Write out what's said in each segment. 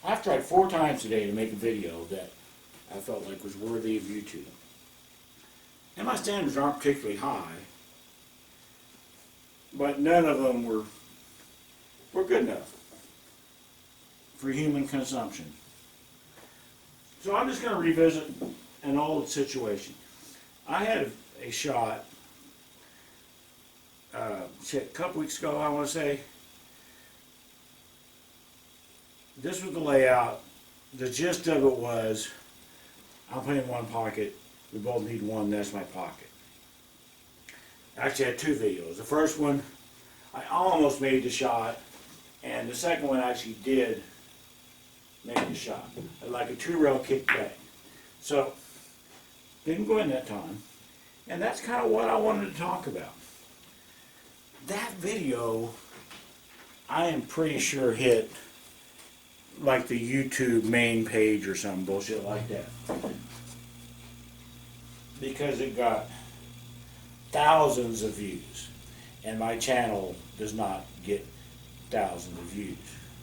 I've tried 4 times today to make a video that I felt like was worthy of YouTube. And my standards aren't particularly high, but none of them were good enough for human consumption. So I'm just going to revisit an old situation. I had a shot a couple weeks ago, I want to say. This was the layout. The gist of it was, I'm putting in one pocket, we both need one, that's my pocket. Actually, I had 2 videos. The first one, I almost made the shot, and the second one actually did make the shot. I like a 2-rail kickback. So, didn't go in that time, and that's kind of what I wanted to talk about. That video, I am pretty sure hit like the YouTube main page or some bullshit like that, because it got thousands of views, and my channel does not get thousands of views,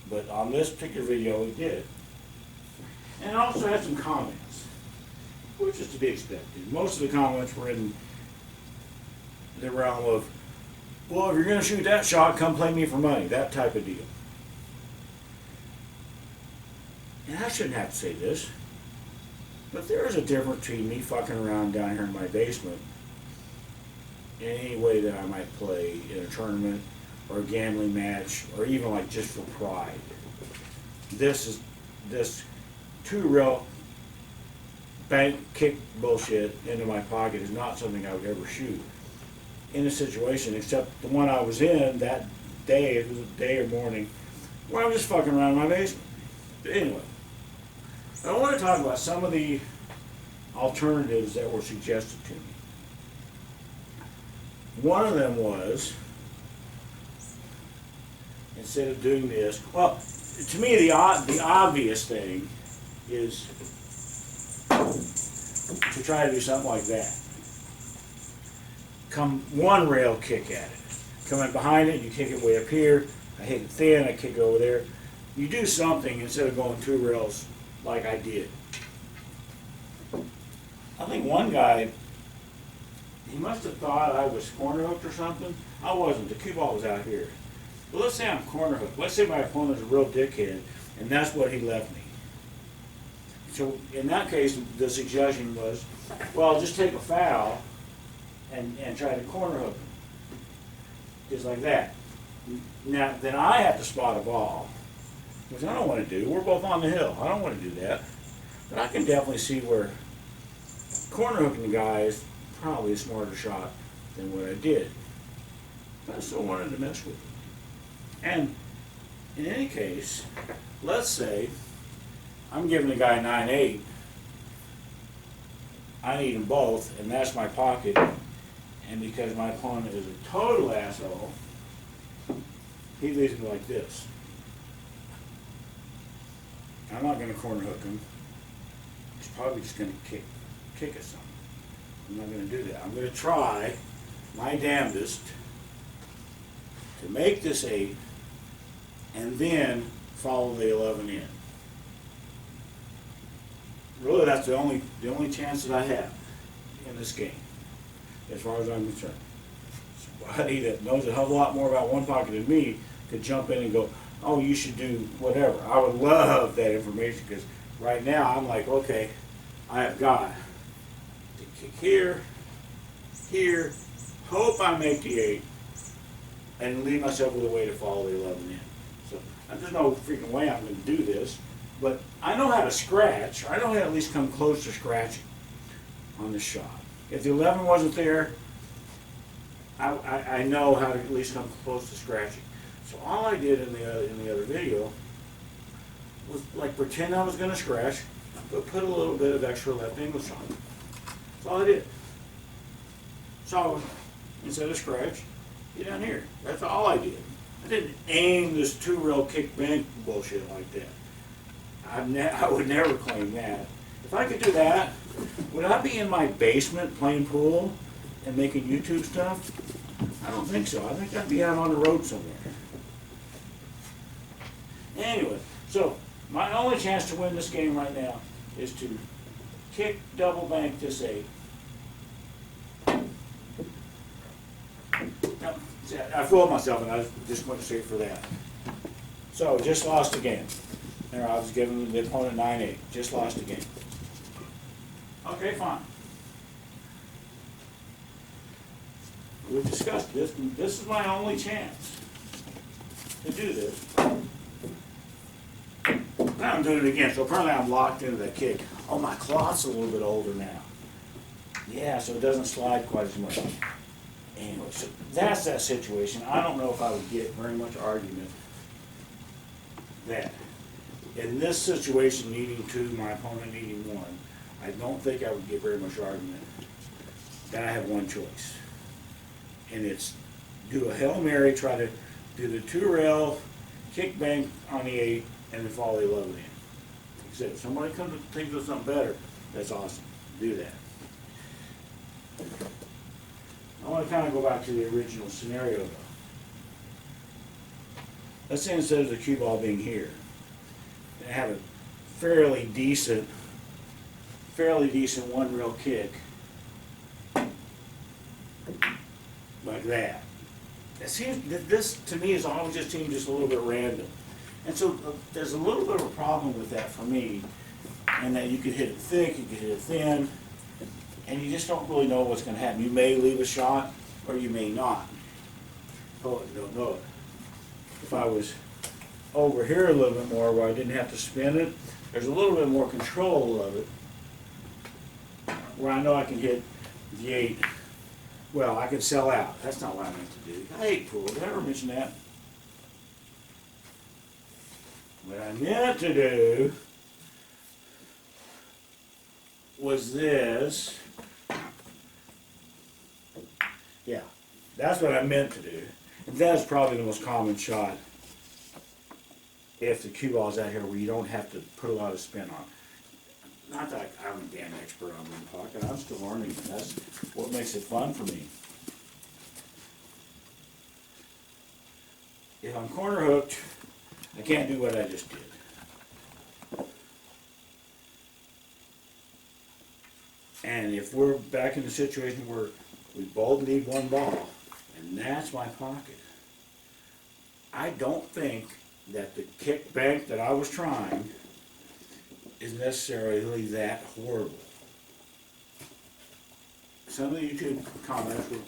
but on this particular video it did. And it also had some comments, which is to be expected. Most of the comments were in the realm of, well, if you're going to shoot that shot, come play me for money, that type of deal. And I shouldn't have to say this, but there is a difference between me fucking around down here in my basement in any way that I might play in a tournament or a gambling match, or even like just for pride. This 2-rail bank kick bullshit into my pocket is not something I would ever shoot in a situation, except the one I was in that day. It was a day or morning where I was just fucking around in my basement. But anyway, I want to talk about some of the alternatives that were suggested to me. One of them was, instead of doing this, well, to me the obvious thing is to try to do something like that. Come 1-rail kick at it. Come in behind it, you kick it way up here, I hit it thin, I kick it over there. You do something instead of going 2 rails like I did. I think one guy, he must have thought I was corner hooked or something. I wasn't. The cue ball was out here. But let's say I'm corner hooked. Let's say my opponent's a real dickhead, and that's what he left me. So in that case, the suggestion was, well, just take a foul and try to corner hook him. Just like that. Now, then I have to spot a ball, which I don't want to do. We're both on the hill. I don't want to do that. But I can definitely see where corner hooking the guy is probably a smarter shot than what I did. But I still wanted to mess with him. And in any case, let's say I'm giving the guy 9-8. I need them both, and that's my pocket. And because my opponent is a total asshole, he leaves me like this. I'm not going to corner hook him. He's probably just going to kick us something. I'm not going to do that. I'm going to try my damnedest to make this 8 and then follow the 11 in. Really, that's the only chance that I have in this game, as far as I'm concerned. Somebody that knows a hell of a lot more about one pocket than me could jump in and go, oh, you should do whatever. I would love that information, because right now I'm like, okay, I have got to kick here, here, hope I make the 8, and leave myself with a way to follow the 11 in. So there's no freaking way I'm going to do this, but I know how to scratch. I know how to at least come close to scratching on this shot. If the 11 wasn't there, I know how to at least come close to scratching. So all I did in the other video was like pretend I was going to scratch, but put a little bit of extra left English on it. That's all I did. So instead of scratch, get down here. That's all I did. I didn't aim this 2-rail kick bank bullshit like that. I would never claim that. If I could do that, would I be in my basement playing pool and making YouTube stuff? I don't think so. I think I'd be out on the road somewhere. Anyway, so My only chance to win this game right now is to kick double bank this 8. No, I fooled myself and I just went straight for that. So, just lost again. There, I was giving the opponent 9-8. Just lost again. Okay, fine. We've discussed this. This is my only chance to do this. Now I'm doing it again, so apparently I'm locked into that kick. Oh, my cloth's a little bit older now. Yeah, so it doesn't slide quite as much. Anyway, so that's that situation. I don't know if I would get very much argument that in this situation, needing 2, my opponent needing 1, I don't think I would get very much argument. Then I have one choice. And it's do a Hail Mary, try to do the 2 rail, kick bank on the 8, and then follow the 11 in. Like I said, if somebody comes to think of something better, that's awesome. Do that. I want to kind of go back to the original scenario though. Let's say instead of the cue ball being here, I have a fairly decent 1 rail kick like that. It seems that this to me has always just seemed just a little bit random. And so there's a little bit of a problem with that for me, and that you could hit it thick, you could hit it thin, and you just don't really know what's going to happen. You may leave a shot, or you may not. Oh, you don't know it. If I was over here a little bit more where I didn't have to spin it, there's a little bit more control of it, where I know I can hit the 8. Well, I can sell out. That's not what I meant to do. I hate pool. Did I ever mention that? What I meant to do was this. Yeah, that's what I meant to do. And that's probably the most common shot if the cue ball is out here where you don't have to put a lot of spin on. Not that I'm a damn expert on wind pocket. I'm still learning. And that's what makes it fun for me. If I'm corner hooked, I can't do what I just did. And if we're back in the situation where we both need 1 ball, and that's my pocket, I don't think that the kick bank that I was trying is necessarily that horrible. Some of the YouTube comments were,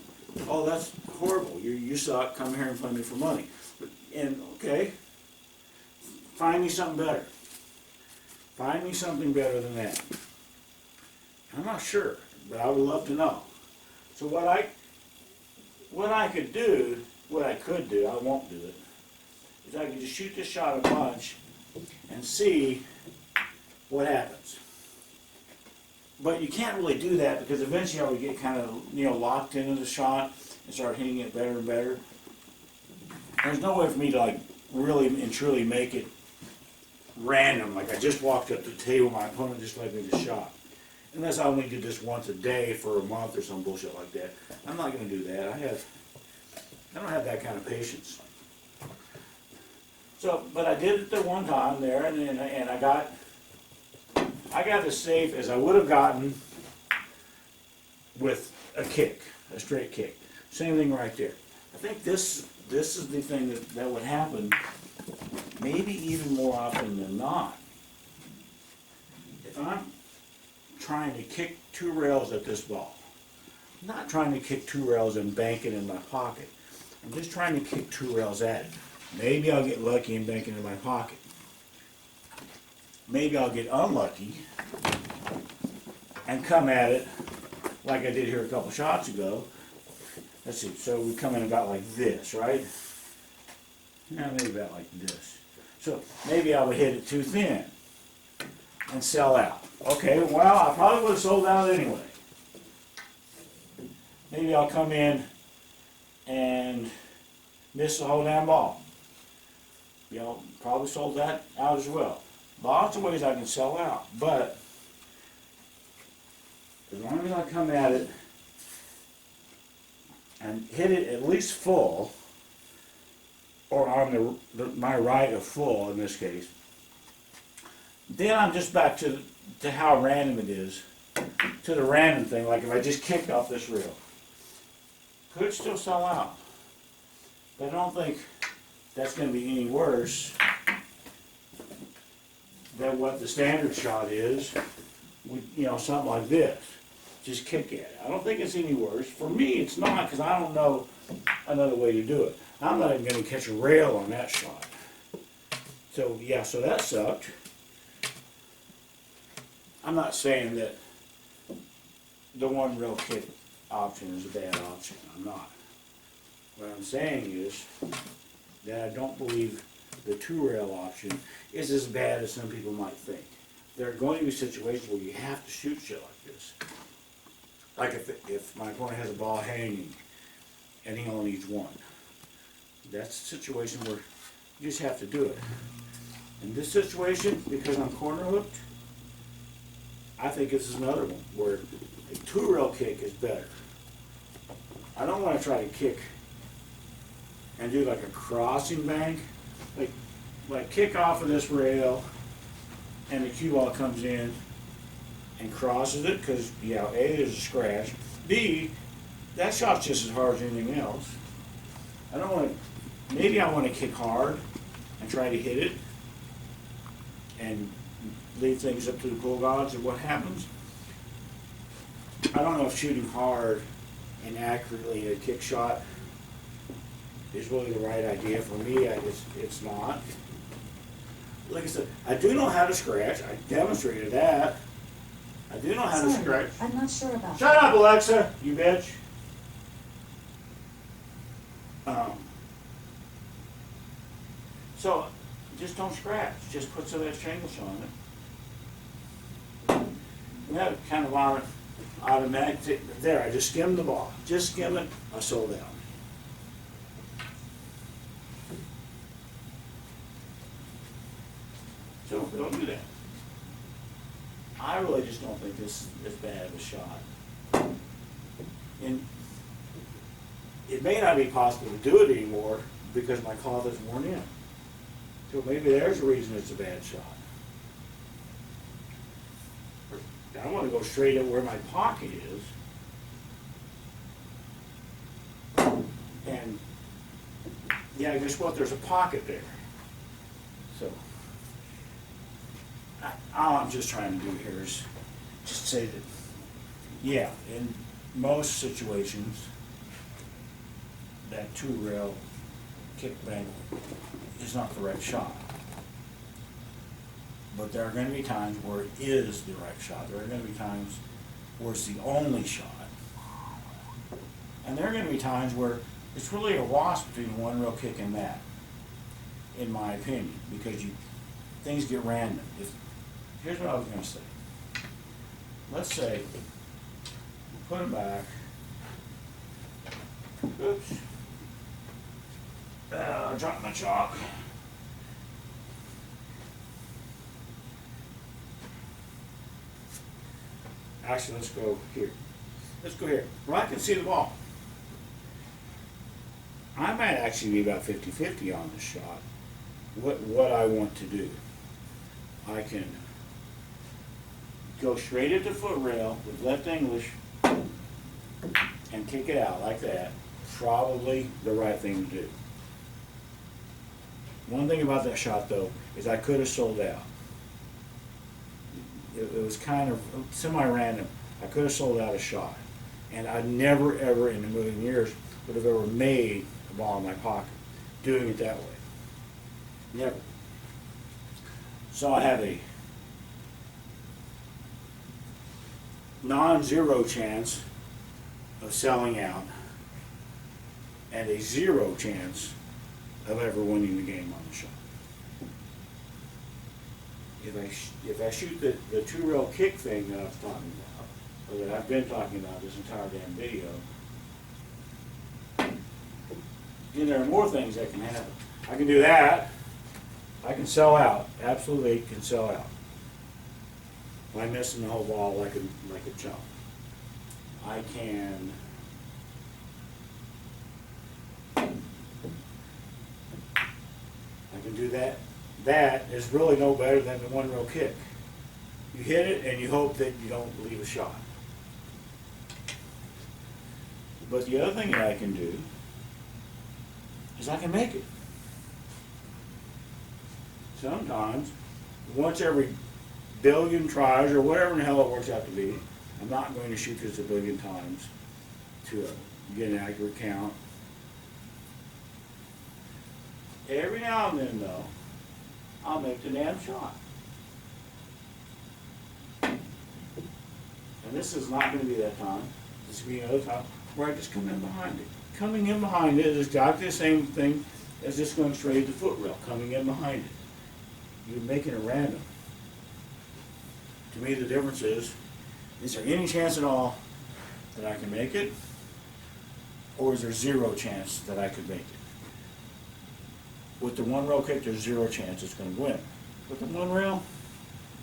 oh, that's horrible. You suck, come here and play me for money. And okay, find me something better. Find me something better than that. I'm not sure, but I would love to know. So what I could do, I won't do it, is I could just shoot this shot a bunch and see what happens. But you can't really do that because eventually I would get kind of locked into the shot and start hitting it better and better. There's no way for me to like really and truly make it random, like I just walked up to the table, my opponent just let me the shot. Unless I only did this once a day for a month or some bullshit like that. I'm not going to do that. I don't have that kind of patience. So, but I did it the one time there, and I got as safe as I would have gotten with a kick, a straight kick. Same thing right there. I think this is the thing that would happen maybe even more often than not. If I'm trying to kick 2 rails at this ball, I'm not trying to kick 2 rails and bank it in my pocket. I'm just trying to kick 2 rails at it. Maybe I'll get lucky and bank it in my pocket. Maybe I'll get unlucky and come at it like I did here a couple shots ago. Let's see, so we come in about like this, right? Yeah, maybe about like this. So maybe I would hit it too thin and sell out. Okay, well, I probably would have sold out anyway. Maybe I'll come in and miss the whole damn ball. Probably sold that out as well. Lots of ways I can sell out, but as long as I come at it and hit it at least full, or on my right of full in this case, then I'm just back to how random it is, to the random thing. Like if I just kicked off this reel, could still sell out, but I don't think that's going to be any worse than what the standard shot is. With, you know, something like this, just kick at it. I don't think it's any worse. For me, it's not, because I don't know another way to do it. I'm not even going to catch a rail on that shot. So yeah, so that sucked. I'm not saying that the one rail kick option is a bad option. I'm not. What I'm saying is that I don't believe the two rail option is as bad as some people might think. There are going to be situations where you have to shoot shit like this. Like if my opponent has a ball hanging and he only needs one. That's a situation where you just have to do it. In this situation, because I'm corner hooked, I think this is another one where a two rail kick is better. I don't want to try to kick and do like a crossing bank. Like kick off of this rail and the cue ball comes in and crosses it, because yeah, A, there's a scratch. B, that shot's just as hard as anything else. I don't want to, maybe I want to kick hard and try to hit it and leave things up to the pool gods of what happens. I don't know if shooting hard and accurately a kick shot is really the right idea. For me, it's not. Like I said, I do know how to scratch. I demonstrated that. I do know how to scratch. I'm not sure about Shut up, Alexa, you bitch. So, just don't scratch. Just put some of that English on it. And that kind of automatic. There, I just skimmed the ball. Just skim it, I sold out. So don't do that. I really just don't think this is bad of a shot. And it may not be possible to do it anymore because my cloth is worn in. So maybe there's a reason it's a bad shot. I want to go straight at where my pocket is. And yeah, guess what? There's a pocket there. So all I'm just trying to do here is just say that, yeah, in most situations, that two rail kickback is not the right shot. But there are going to be times where it is the right shot. There are going to be times where it's the only shot. And there are going to be times where it's really a wash between one rail kick and that, in my opinion, because things get random. Here's what I was going to say. Let's say, put it back. Oops. I dropped my chalk. Actually, let's go here. Let's go here. Well, I can see the ball. I might actually be about 50-50 on this shot. What I want to do. I can go straight at the foot rail with left English and kick it out like that. Probably the right thing to do. One thing about that shot, though, is I could have sold out. It was kind of semi-random. I could have sold out a shot. And I never, ever in a million years would have ever made a ball in my pocket doing it that way. Never. So I have a non-zero chance of selling out and a 0 chance of ever winning the game on the shot. If I shoot the two rail kick thing that I was talking about, or that I've been talking about this entire damn video, then there are more things that can happen. I can do that. I can sell out. Absolutely can sell out. By missing the whole ball like a jump. I can do that that is really no better than the one reel kick. You hit it and you hope that you don't leave a shot. But the other thing that I can do is I can make it. Sometimes, once every billion tries, or whatever in the hell it works out to be, I'm not going to shoot this a billion times to get an accurate count. Every now and then, though, I'll make the damn shot. And this is not going to be that time. This will be another time where I just come in behind it. Coming in behind it is exactly the same thing as just going straight at the foot rail, coming in behind it. You're making it random. To me, the difference is there any chance at all that I can make it? Or is there zero chance that I could make it? With the one rail kick, there's zero chance it's going to win. With the one rail,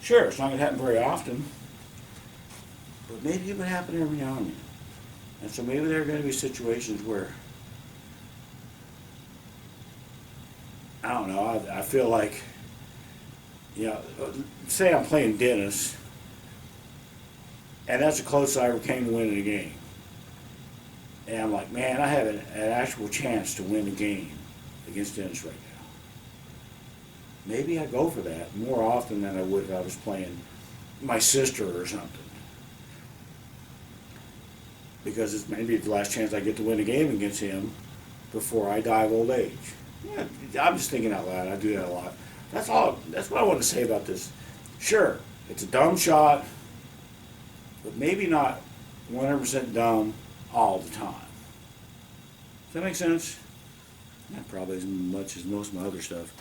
sure, it's not going to happen very often, but maybe it would happen every now and then. And so maybe there are going to be situations where, I don't know, I feel like, you know, say I'm playing Dennis, and that's the closest I ever came to winning a game. And I'm like, man, I have an actual chance to win the game against Dennis right now. Maybe I go for that more often than I would if I was playing my sister or something. Because it's maybe the last chance I get to win a game against him before I die of old age. Yeah, I'm just thinking out loud. I do that a lot. That's all. That's what I want to say about this. Sure, it's a dumb shot, but maybe not 100% dumb all the time. Does that make sense? Not probably as much as most of my other stuff.